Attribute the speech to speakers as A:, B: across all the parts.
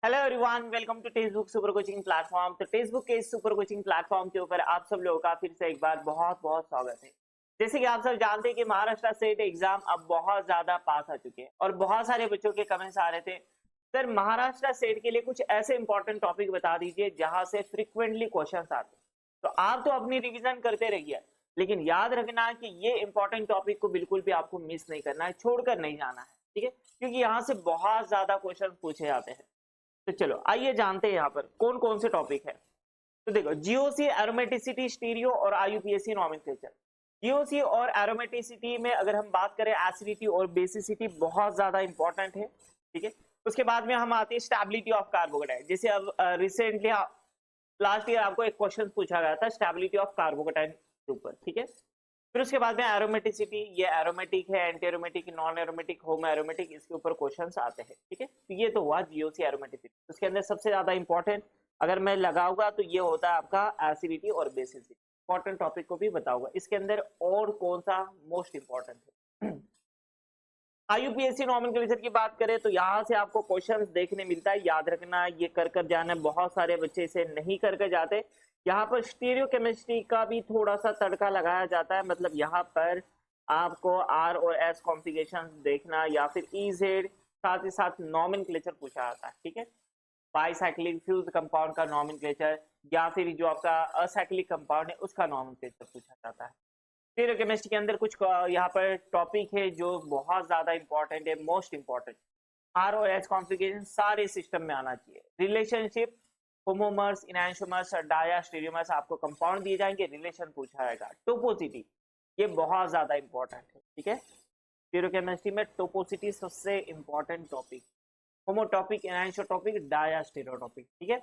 A: Hello everyone, welcome to text super coaching platform. तो text book के इस super coaching platform के ऊपर आप सब लोगों का फिर से एक बार बहुत बहुत स्वागत है। जैसे कि आप सब जानते हैं कि महाराष्ट्र स्टेट एग्जाम अब बहुत ज्यादा पास आ चुके हैं और बहुत सारे बच्चों के कमेंट्स आ रहे थे, सर महाराष्ट्र स्टेट के लिए कुछ ऐसे इंपॉर्टेंट टॉपिक बता दीजिए जहां से फ्रिक्वेंटली क्वेश्चन आते हैं। तो आप तो अपनी रिविजन करते रहिए, लेकिन याद रखना कि ये इंपॉर्टेंट टॉपिक को बिल्कुल भी आपको मिस नहीं करना है, छोड़कर नहीं जाना है, ठीक है, क्योंकि यहाँ से बहुत ज्यादा क्वेश्चन पूछे जाते हैं। तो चलो आइए जानते हैं यहाँ पर कौन कौन से टॉपिक है। तो देखो, जीओसी, एरोमेटिसिटी, स्टीरियो और आईयूपीएसी नॉमेनक्लेचर। जीओसी और एरोमेटिसिटी में अगर हम बात करें, एसिडिटी और बेसिसिटी बहुत ज्यादा इंपॉर्टेंट है, ठीक है। उसके बाद में हम आते हैं स्टेबिलिटी ऑफ कार्बोकेटाइन। जैसे अब रिसेंटली लास्ट ईयर आपको एक क्वेश्चन पूछा गया था स्टेबिलिटी ऑफ कार्बोकेटाइन के ऊपर, ठीक है। फिर उसके बाद में एरोमेटिसिटी, ये एरोमेटिक है, एंटी एरोमेटिक, नॉन एरोमेटिक, होमो एरोमेटिक, इसके ऊपर क्वेश्चंस आते हैं, ठीक है। तो ये तो हुआ जीओसी एरोमेटिसिटी। उसके अंदर सबसे ज्यादा इंपॉर्टेंट अगर मैं लगाऊंगा तो ये होता है आपका एसिडिटी और बेसिसिटी। इंपॉर्टेंट टॉपिक को भी बताऊंगा इसके अंदर और कौन सा मोस्ट इंपॉर्टेंट है। आईयूपीएससी नॉमेनक्लेचर की बात करें तो यहाँ से आपको क्वेश्चंस देखने मिलता है, याद रखना ये कर जाना। बहुत सारे बच्चे इसे नहीं कर जाते। यहाँ पर स्टीरियो केमिस्ट्री का भी थोड़ा सा तड़का लगाया जाता है, मतलब यहाँ पर आपको आर और एस कॉन्फ़िगरेशन देखना, या फिर इजेड, साथ ही साथ नॉमेनक्लेचर पूछा जाता है, ठीक है। बाइसाइक्लिक फ्यूज्ड कंपाउंड का नॉमेनक्लेचर, या फिर जो आपका असाइक्लिक कंपाउंड है उसका नॉमेनक्लेचर पूछा जाता है। फिर केमिस्ट्री के अंदर कुछ यहाँ पर टॉपिक है जो बहुत ज्यादा इंपॉर्टेंट है, मोस्ट इंपॉर्टेंट। आर और एस कॉन्फ़िगरेशन सारे सिस्टम में आना चाहिए। रिलेशनशिप, होमोमर्स, इनैंशोमर्स और डायास्टेरियोमर्स आपको कंपाउंड दिए जाएंगे, रिलेशन पूछा जाएगा। टोपोसिटी, ये बहुत ज्यादा इंपॉर्टेंट है, ठीक है। स्टीरियोकेमिस्ट्री में टोपोसिटी सबसे इंपॉर्टेंट टॉपिक। होमोटॉपिक, इनैंशोटॉपिक, डायास्टेरियोटॉपिक, ठीक है।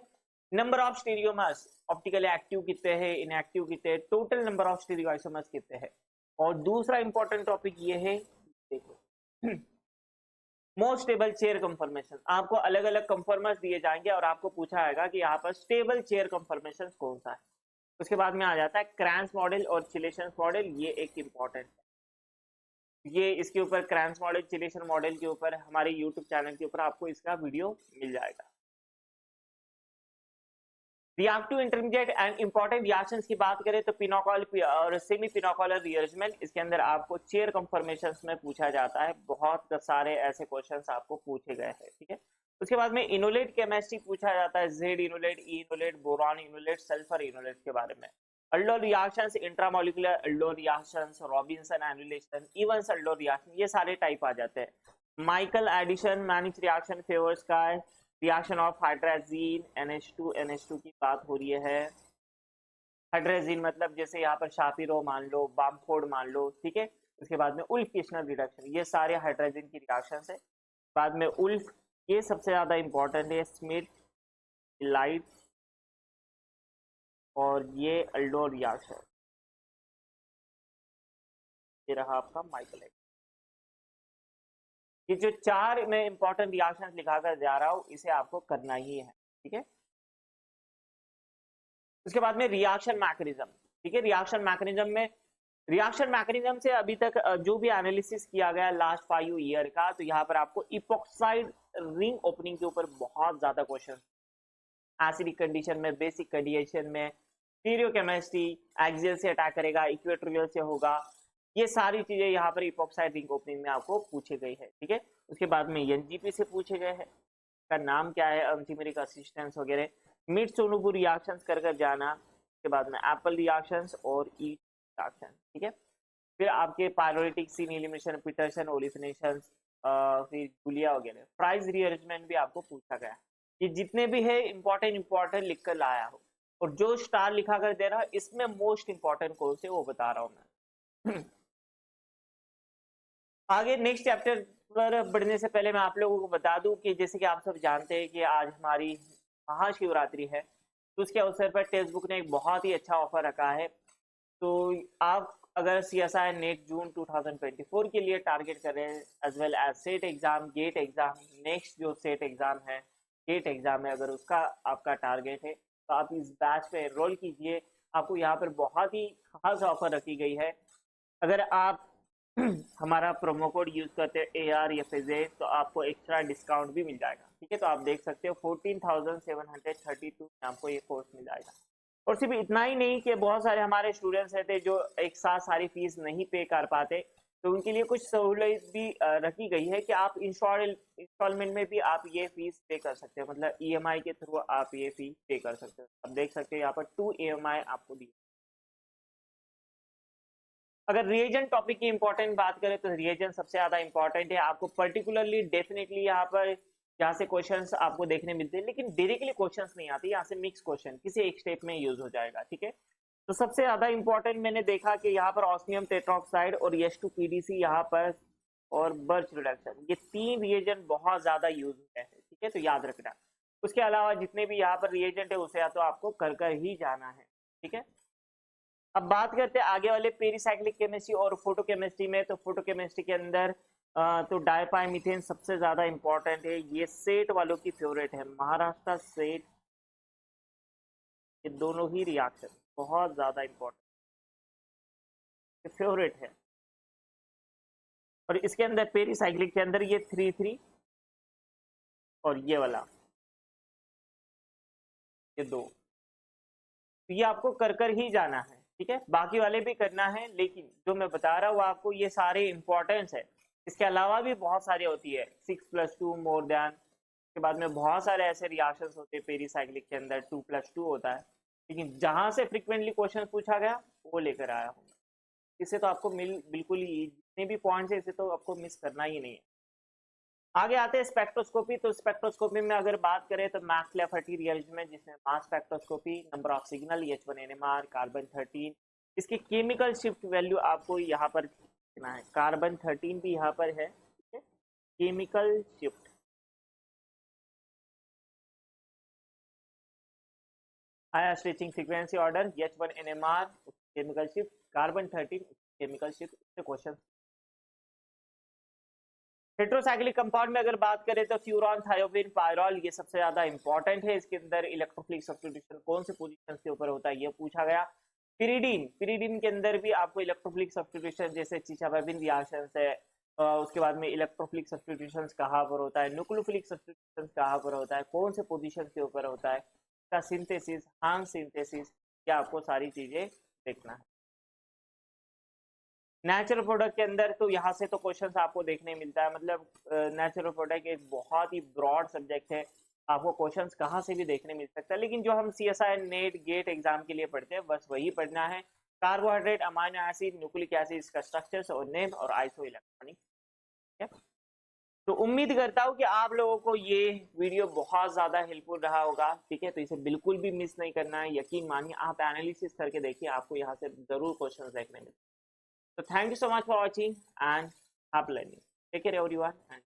A: नंबर ऑफ स्टीरियोमर्स, ऑप्टिकली एक्टिव कितने हैं, इनएक्टिव कितने हैं, टोटल नंबर ऑफ स्टीरियोआइसोमर्स कितने हैं। और दूसरा इंपॉर्टेंट टॉपिक ये है, देखो मोस्ट स्टेबल चेयर कंफर्मेशन। आपको अलग अलग कंफर्मर्स दिए जाएंगे और आपको पूछा जाएगा कि यहाँ पर स्टेबल चेयर कंफर्मेशन कौन सा है। उसके बाद में आ जाता है क्रैंस मॉडल और चिलेशन मॉडल, ये एक इंपॉर्टेंट है। ये इसके ऊपर क्रैंस मॉडल, चिलेशन मॉडल के ऊपर हमारे यूट्यूब चैनल के ऊपर आपको इसका वीडियो मिल जाएगा। Reactive, intermediate and important reactions की बात करें तो पिनोकॉल और सेमी पिनोकॉलर रिअरेंजमेंट, इसके अंदर आपको चेयर कंफर्मेशंस में पूछा जाता है। बहुत सारे ऐसे क्वेश्चंस आपको पूछे गए हैं, ठीक है। उसके बाद में इनोलेट केमिस्ट्री पूछा जाता है, Z enolate, E enolate, boron enolate, sulphur enolate के बारे में। Aldol reactions, intramolecular aldol reactions, Robinson annulation, even aldol reaction, ये सारे टाइप आ जाते हैं। माइकल एडिशन, मैनिच रिएक्शन, फेवर्स का reaction of hydrazine NH2 NH2 की बात हो रही है। हाइड्राजीन मतलब जैसे यहाँ पर शापिरो मान लो, बामफोर्ड मान लो, ठीक है। उसके बाद में उल्फ किश्नर रिडक्शन, ये सारे हाइड्राजीन की रिएक्शन है। बाद में उल्फ, ये सबसे ज्यादा इंपॉर्टेंट है। स्मिथ, लाइट और ये अल्डोल रिएक्शन, ये रहा आपका माइकल। ये जो चार में इंपॉर्टेंट रिएक्शन लिखा कर जा रहा हूं, इसे आपको करना ही है, ठीक है। उसके बाद में रिएक्शन मैकेनिज्म, ठीक है। रिएक्शन मैकेनिज्म से अभी तक जो भी एनालिसिस किया गया लास्ट 5 ईयर का, तो यहाँ पर आपको इपॉक्साइड रिंग ओपनिंग के ऊपर बहुत ज्यादा क्वेश्चन, एसिडिक कंडीशन में, बेसिक कंडीशन में, स्टीरियोकेमिस्ट्री, एक्सियल से अटैक करेगा, इक्वेटोरियल से होगा, ये सारी चीजें यहाँ पर इपॉक्साइड रिंग ओपनिंग में आपको पूछे गई है, ठीक है। उसके बाद में एनजीपी से पूछे गए हैं, का नाम क्या है, एंटीमेरिक असिस्टेंस वगैरह। मिड सोनुबू रिएक्शंस कर जाना। उसके बाद में एप्पल रिएक्शंस और ई रिएक्शन, ठीक है। फिर आपके पायरोलिटिक सीन एलिमिनेशन, पीटरसन ओलिफिनेशन, फिर जूलिया वगैरह। प्राइस रीअरेंजमेंट भी आपको पूछा गया। ये जितने भी है इंपॉर्टेंट लिख कर लाया हो, और जो स्टार लिखा कर दे रहा है इसमें मोस्ट इंपॉर्टेंट कौन से वो बता रहा हूं मैं। आगे नेक्स्ट चैप्टर पर बढ़ने से पहले मैं आप लोगों को बता दूं कि जैसे कि आप सब जानते हैं कि आज हमारी महाशिवरात्रि है, तो उसके अवसर पर टेक्स्ट बुक ने एक बहुत ही अच्छा ऑफर रखा है। तो आप अगर CSI नेट जून 2024 के लिए टारगेट कर रहे हैं, as well as SET exam, GATE exam, next जो सेट एग्जाम है, गेट एग्जाम है, अगर उसका आपका टारगेट है तो आप इस बैच पे एनरोल कीजिए। आपको यहाँ पर बहुत ही खास ऑफर रखी गई है। अगर आप हमारा प्रोमो कोड यूज करते हैं ARFZ, तो आपको एक्स्ट्रा डिस्काउंट भी मिल जाएगा। ठीक है। तो आप देख सकते हो 14,732 में आपको ये कोर्स मिल जाएगा। और सिर्फ इतना ही नहीं कि बहुत सारे हमारे स्टूडेंट्स रहते जो एक साथ सारी फीस नहीं पे कर पाते, तो उनके लिए कुछ सहूलियत भी रखी गई है कि आप इंस्टॉलमेंट में भी आप ये फीस पे कर सकते हो, मतलब ईएमआई के थ्रू आप ये फीस पे कर सकते हो। आप देख सकते हो यहाँ पर 2 ईएमआई आपको दी। अगर रिएजेंट टॉपिक की इंपॉर्टेंट बात करें तो रिएजेंट सबसे ज्यादा इंपॉर्टेंट है। आपको पर्टिकुलरली डेफिनेटली यहाँ पर यहाँ से क्वेश्चंस आपको देखने मिलते हैं, लेकिन डायरेक्टली क्वेश्चंस नहीं आते, यहाँ से मिक्स क्वेश्चन किसी एक स्टेप में यूज हो जाएगा, ठीक है। तो सबसे ज्यादा इंपॉर्टेंट मैंने देखा कि यहाँ पर ऑस्मियम टेट्रोक्साइड और H2PDC यहाँ पर और बर्च रिडक्शन, ये 3 रिएजेंट बहुत ज्यादा यूज होते हैं, ठीक है। तो याद रखना। उसके अलावा जितने भी यहाँ पर रिएजेंट है उसे या तो आपको कर ही जाना है, ठीक है। अब बात करते हैं आगे वाले पेरिसाइक्लिक केमिस्ट्री और फोटोकेमिस्ट्री में। तो फोटोकेमिस्ट्री के अंदर तो डाइपाइमिथेन सबसे ज्यादा इंपॉर्टेंट है। ये सेट वालों की फेवरेट है, महाराष्ट्र सेट, ये दोनों ही रिएक्शन बहुत ज्यादा इंपॉर्टेंट फेवरेट है। और इसके अंदर पेरिसाइक्लिक के अंदर ये 3,3 और ये वाला ये 2, तो ये आपको कर ही जाना है, ठीक है। बाकी वाले भी करना है, लेकिन जो मैं बता रहा हूँ आपको ये सारे इंपॉर्टेंस है। इसके अलावा भी बहुत सारी होती है, 6+2 मोर देन, के बाद में बहुत सारे ऐसे रिएक्शंस होते हैं पेरिसाइक्लिक के अंदर 2+2 होता है, लेकिन जहां से फ्रिक्वेंटली क्वेश्चन पूछा गया वो लेकर आया हूँ। इसे तो आपको बिल्कुल ही जितने भी पॉइंट्स है इसे तो आपको मिस करना ही नहीं है। आगे आते हैं स्पेक्ट्रोस्कोपी। तो स्पेक्ट्रोस्कोपी में अगर बात करें तो मैक्स लेफर्टी रिएजमेंट, जिसमें mass spectroscopy, number of signal, H1 NMR, carbon 13, इसकी केमिकल शिफ्ट वैल्यू आपको यहाँ पर लिखना है। कार्बन 13 भी यहाँ पर है, ठीक है। केमिकल शिफ्ट, आया stretching frequency order, H1 NMR chemical shift, carbon 13 chemical shift, इससे क्वेश्चन। हेट्रोसाइक्लिक कंपाउंड में अगर बात करें तो फ्यूरॉन, थायोबिन, पायरॉल, ये सबसे ज्यादा इंपॉर्टेंट है। इसके अंदर इलेक्ट्रोफिलिक सब्स्टिट्यूशन कौन से पोजीशन के ऊपर होता है ये पूछा गया। पिरीडीन के अंदर भी आपको इलेक्ट्रोफिलिक सब्स्टिट्यूशन जैसे चिचाबाबिन रिएक्शन है, उसके बाद में इलेक्ट्रोफिलिक सब्स्टिट्यूशन कहाँ पर होता है, न्यूक्लियोफिलिक सब्स्टिट्यूशन कहाँ पर होता है, कौन से पोजीशन के ऊपर होता है, इसका सिंथेसिस, हांग सिंथेसिस, ये आपको सारी चीजें देखना है। नेचुरल प्रोडक्ट के अंदर तो यहाँ से तो क्वेश्चंस आपको देखने मिलता है, मतलब नेचुरल प्रोडक्ट एक बहुत ही ब्रॉड सब्जेक्ट है, आपको क्वेश्चंस कहाँ से भी देखने मिल सकता है, लेकिन जो हम CSI नेट गेट एग्जाम के लिए पढ़ते हैं बस वही पढ़ना है। Carbohydrate, amino acid, nucleic acid, इसका स्ट्रक्चर्स और नेम और आइसो इलेक्ट्रॉनिक, ठीक है। तो उम्मीद करता हूँ कि आप लोगों को ये वीडियो बहुत ज्यादा हेल्पफुल रहा होगा, ठीक है। तो इसे बिल्कुल भी मिस नहीं करना है, यकीन मानिए आप एनालिसिस करके देखिए, आपको यहाँ से जरूर क्वेश्चन देखने मिलेंगे। So thank you so much for watching and happy learning. Take care everyone and